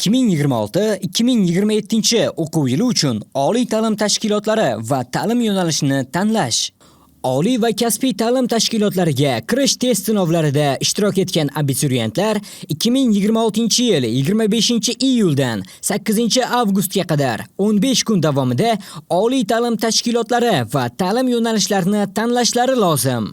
2026-2027 o'quv yili uchun oliy ta'lim tashkilotlari va ta'lim yo'nalishini tanlash. Oliy va kasbiy ta'lim tashkilotlariga kirish test sinovlarida ishtirok etgan abituriyentlar 2026-yil 25-iyuldan 8-avgustga qadar 15 kun davomida oliy ta'lim tashkilotlari va ta'lim yo'nalishlarini tanlashlari lozim.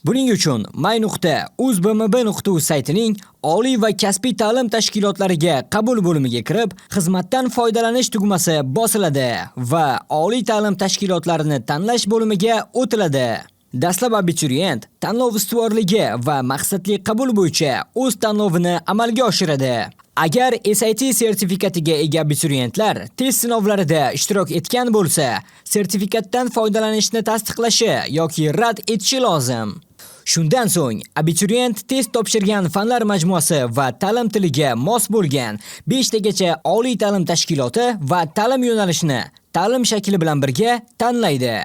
Buning uchun my.uzbmb.uz saytining oliy va kasbiy ta'lim tashkilotlariga qabul bo'limiga kirib, xizmatdan foydalanish tugmasi bosiladi va oliy ta'lim tashkilotlarini tanlash bo'limiga o'tiladi. Dastlab abituriyent tanlov ustuvorligi va maqsadli qabul bo'yicha o'z tanlovini amalga oshiradi. Agar SAT sertifikatiga ega abituriyentlar test sinovlarida ishtirok etgan bo'lsa, sertifikatdan foydalanishni tasdiqlashi yoki rad etishi lozim. Shundan so'ng abituriyent test topshirgan fanlar majmuasi va ta'lim tiliga mos bo'lgan 5 tagacha oliy ta'lim tashkiloti va ta'lim yo'nalishini ta'lim shakli bilan birga tanlaydi.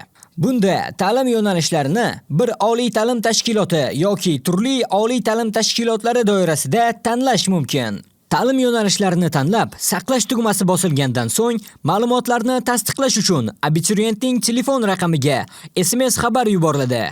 Bunda ta'lim yo'nalishlarini bir oliy ta'lim tashkiloti yoki turli oliy ta'lim tashkilotlari doirasida tanlash mumkin. Ta'lim yo'nalishlarini tanlab, saqlash tugmasi bosilgandan so'ng, ma'lumotlarni tasdiqlash uchun abituriyentning telefon raqamiga SMS xabar yuboriladi.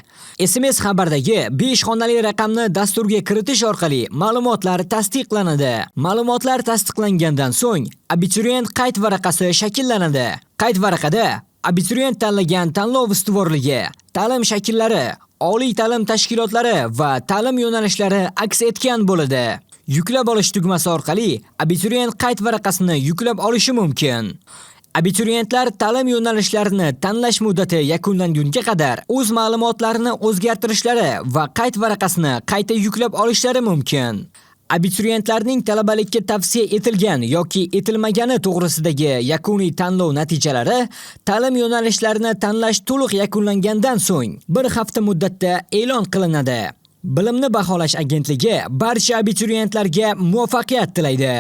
SMS xabardagi 5 xonali raqamni dasturga kiritish orqali ma'lumotlar tasdiqlanadi. Ma'lumotlar tasdiqlangandan so'ng, abituriyent qayd varaqasi shakllanadi. Qayd varaqada abituriyent tanlagan tanlov ustuvorligi, ta'lim shakllari, oliy ta'lim tashkilotlari va ta'lim yo'nalishlari aks etgan bo'ladi. Yuklab olish tugmasi orqali abituriyent qayd varaqasini yuklab olishi mumkin. Abituriyentlar ta'lim yo'nalishlarini tanlash muddati yakunlangunga qadar o'z ma'lumotlarini o'zgartirishlari va qayd varaqasini qayta yuklab olishlari mumkin. Abituriyentlarning talabalikka tavsiya etilgan yoki etilmagani to'g'risidagi yakuniy tanlov natijalari ta'lim yo'nalishlarini tanlash to'liq yakunlangandan so'ng 1 hafta muddatda e'lon qilinadi. Bilimni baholash agentligi barcha abituriyentlarga muvaffaqiyat tilaydi.